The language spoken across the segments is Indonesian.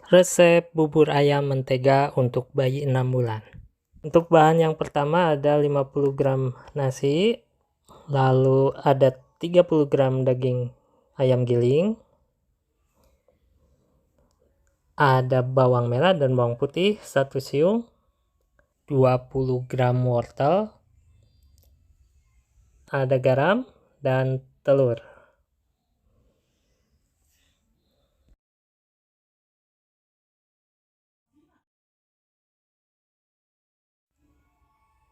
Resep bubur ayam mentega untuk bayi 6 bulan. Untuk bahan yang pertama ada 50 gram nasi, lalu ada 30 gram daging ayam giling, ada bawang merah dan bawang putih 1 siung, 20 gram wortel, ada garam dan telur.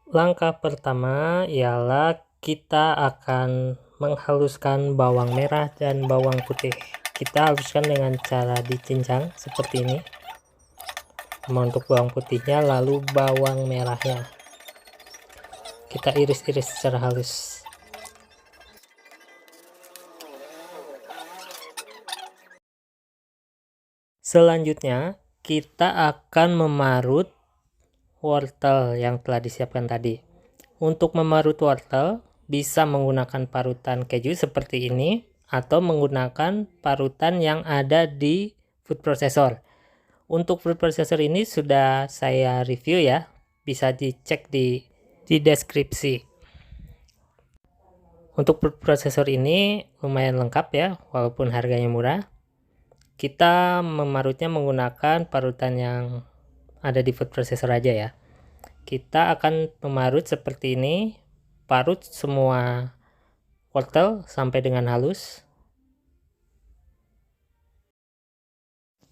Langkah pertama ialah kita akan menghaluskan bawang merah dan bawang putih. Kita haluskan dengan cara dicincang seperti ini. Untuk bawang putihnya, lalu bawang merahnya kita iris-iris secara halus. Selanjutnya kita akan memarut wortel yang telah disiapkan tadi. Untuk memarut wortel bisa menggunakan parutan keju seperti ini atau menggunakan parutan yang ada di food processor. Untuk food processor ini sudah saya review ya, bisa dicek di deskripsi. Untuk food processor ini lumayan lengkap ya, walaupun harganya murah. Kita memarutnya menggunakan parutan yang ada di food processor aja ya. Kita akan memarut seperti ini, parut semua wortel sampai dengan halus.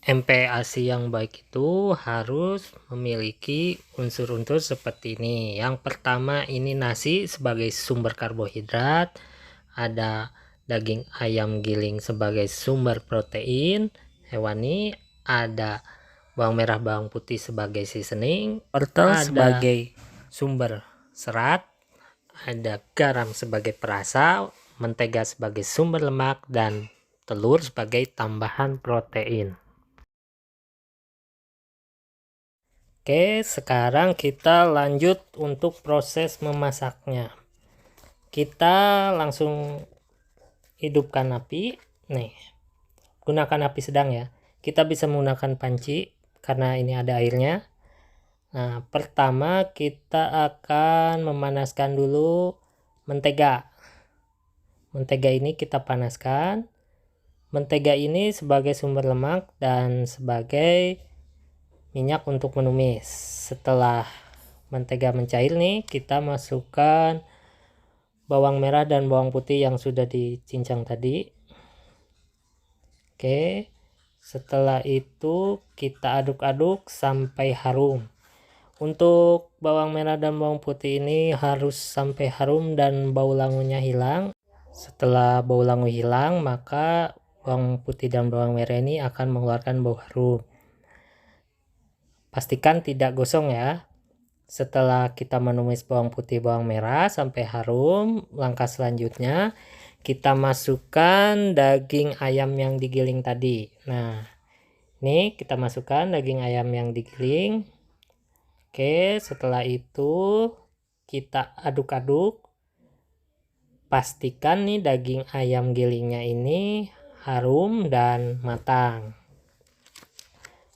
MPASI yang baik itu harus memiliki unsur-unsur seperti ini. Yang pertama ini nasi sebagai sumber karbohidrat, ada daging ayam giling sebagai sumber protein hewani, ada bawang merah bawang putih sebagai seasoning, wortel sebagai sumber serat, ada garam sebagai perasa, mentega sebagai sumber lemak, dan telur sebagai tambahan protein. Oke, sekarang kita lanjut untuk proses memasaknya. Kita langsung hidupkan api. Nih, gunakan api sedang ya. Kita bisa menggunakan panci karena ini ada airnya. Nah, pertama kita akan memanaskan dulu mentega. Mentega ini kita panaskan. Mentega ini sebagai sumber lemak dan sebagai minyak untuk menumis. Setelah mentega mencair nih, kita masukkan bawang merah dan bawang putih yang sudah dicincang tadi. Oke, setelah itu kita aduk-aduk sampai harum. Untuk bawang merah dan bawang putih ini harus sampai harum dan bau langunya hilang. Setelah bau langu hilang, maka bawang putih dan bawang merah ini akan mengeluarkan bau harum. Pastikan tidak gosong ya. Setelah kita menumis bawang putih bawang merah sampai harum, langkah selanjutnya kita masukkan daging ayam yang digiling tadi. Nah, ini kita masukkan daging ayam yang digiling. Oke, setelah itu kita aduk-aduk. Pastikan nih daging ayam gilingnya ini harum dan matang.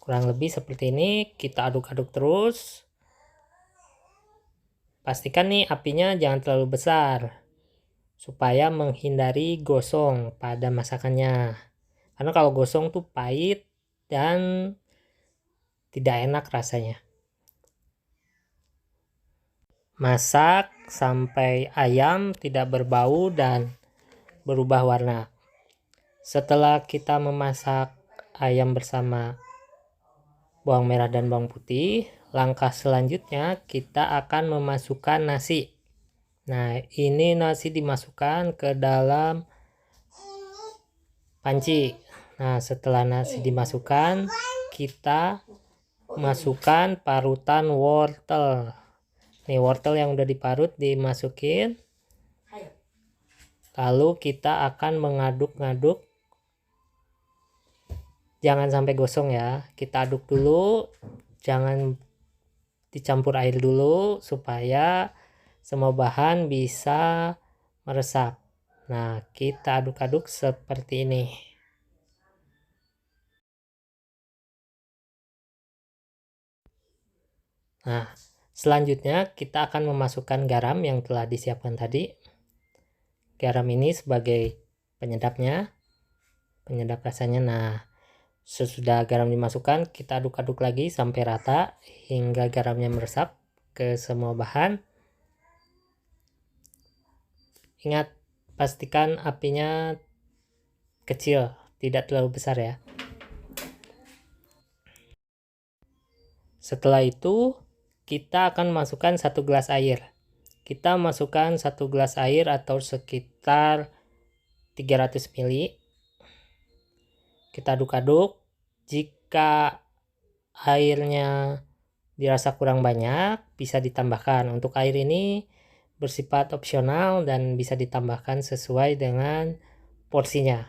Kurang lebih seperti ini, kita aduk-aduk terus. Pastikan nih apinya jangan terlalu besar supaya menghindari gosong pada masakannya. Karena kalau gosong tuh pahit dan tidak enak rasanya. Masak sampai ayam tidak berbau dan berubah warna. Setelah kita memasak ayam bersama bawang merah dan bawang putih, langkah selanjutnya kita akan memasukkan nasi. Nah, ini nasi dimasukkan ke dalam panci. Nah, setelah nasi dimasukkan, kita masukkan parutan wortel. Nih, wortel yang udah diparut dimasukin. Lalu kita akan mengaduk-ngaduk. Jangan sampai gosong ya. Kita aduk dulu. Jangan dicampur air dulu supaya semua bahan bisa meresap. Nah, kita aduk-aduk seperti ini. Nah, selanjutnya kita akan memasukkan garam yang telah disiapkan tadi. Garam ini sebagai penyedapnya, penyedap rasanya. Nah, sesudah garam dimasukkan, kita aduk-aduk lagi sampai rata hingga garamnya meresap ke semua bahan. Ingat, pastikan apinya kecil, tidak terlalu besar ya. Setelah itu, kita akan masukkan 1 gelas air. Kita masukkan 1 gelas air atau sekitar 300 ml. Kita aduk-aduk. Jika airnya dirasa kurang banyak, bisa ditambahkan. Untuk air ini bersifat opsional dan bisa ditambahkan sesuai dengan porsinya.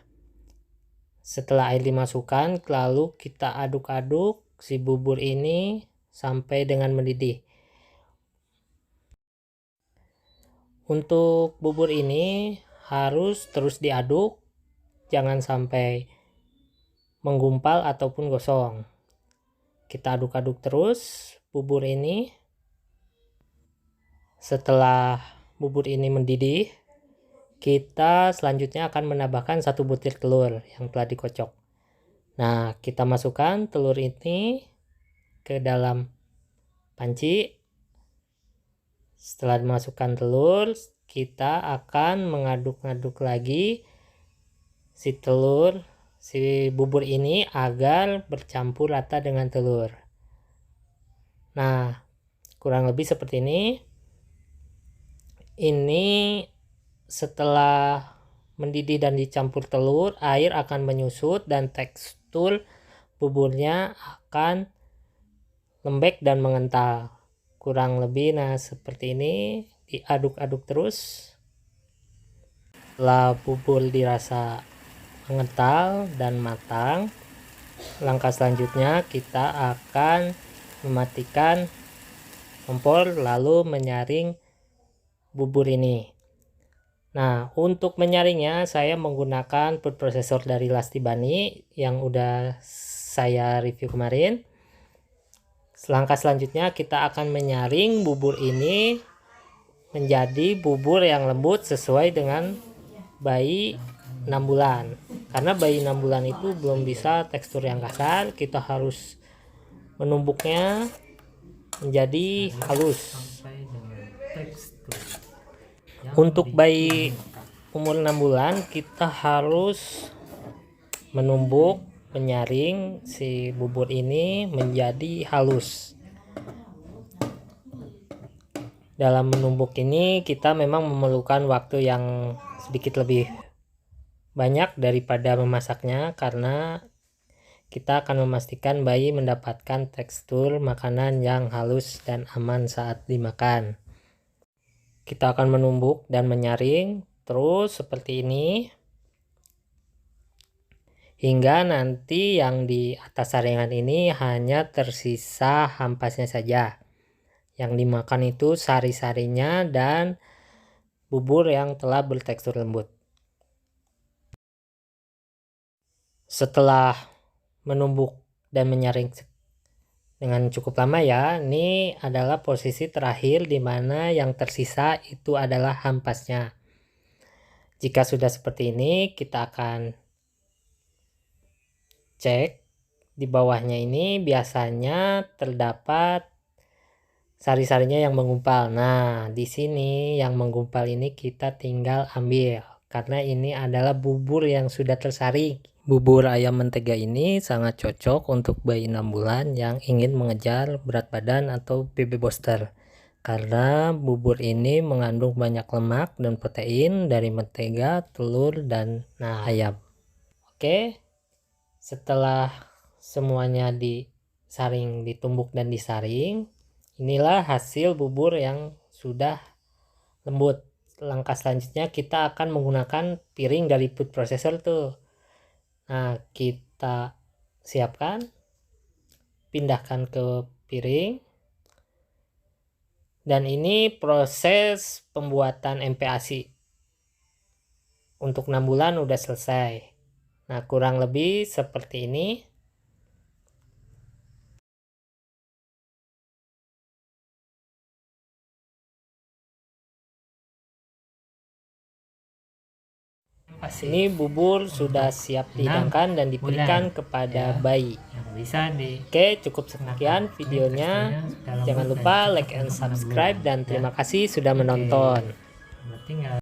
Setelah air dimasukkan, lalu kita aduk-aduk si bubur ini sampai dengan mendidih. Untuk bubur ini harus terus diaduk, jangan sampai menggumpal ataupun gosong. Kita aduk-aduk terus bubur ini. Setelah bubur ini mendidih, kita selanjutnya akan menambahkan 1 butir telur yang telah dikocok. Nah, kita masukkan telur ini ke dalam panci. Setelah dimasukkan telur, kita akan mengaduk-aduk lagi si bubur ini agar bercampur rata dengan telur. Nah, kurang lebih seperti ini. Ini setelah mendidih dan dicampur telur, air akan menyusut dan tekstur buburnya akan lembek dan mengental. Kurang lebih seperti ini, diaduk-aduk terus. Setelah bubur dirasa mengental dan matang, langkah selanjutnya kita akan mematikan kompor lalu menyaring bubur ini. Nah, untuk menyaringnya saya menggunakan food processor dari Lastibani yang udah saya review kemarin. Langkah selanjutnya kita akan menyaring bubur ini menjadi bubur yang lembut sesuai dengan bayi 6 bulan. Karena bayi 6 bulan itu belum bisa tekstur yang kasar, kita harus menumbuknya menjadi halus. Untuk bayi umur 6 bulan kita harus menumbuk, menyaring si bubur ini menjadi halus. Dalam menumbuk ini kita memang memerlukan waktu yang sedikit lebih banyak daripada memasaknya, karena kita akan memastikan bayi mendapatkan tekstur makanan yang halus dan aman saat dimakan. Kita akan menumbuk dan menyaring terus seperti ini hingga nanti yang di atas saringan ini hanya tersisa hampasnya saja. Yang dimakan itu sari-sarinya dan bubur yang telah bertekstur lembut. Setelah menumbuk dan menyaring dengan cukup lama ya, ini adalah posisi terakhir di mana yang tersisa itu adalah hampasnya. Jika sudah seperti ini, kita akan cek di bawahnya ini biasanya terdapat sari-sarinya yang menggumpal. Nah, di sini yang menggumpal ini kita tinggal ambil karena ini adalah bubur yang sudah tersaring. Bubur ayam mentega ini sangat cocok untuk bayi 6 bulan yang ingin mengejar berat badan atau baby booster. Karena bubur ini mengandung banyak lemak dan protein dari mentega, telur, dan ayam. Oke, setelah semuanya disaring, ditumbuk dan disaring, inilah hasil bubur yang sudah lembut. Langkah selanjutnya kita akan menggunakan piring dari food processor tuh. Nah, kita siapkan, pindahkan ke piring. Dan ini proses pembuatan MPASI untuk 6 bulan udah selesai. Nah, kurang lebih seperti ini. Ini bubur sudah siap dihidangkan dan diberikan kepada bayi. yang bisa di Oke, cukup sekian videonya. Jangan lupa like and subscribe dan terima kasih sudah menonton. tinggal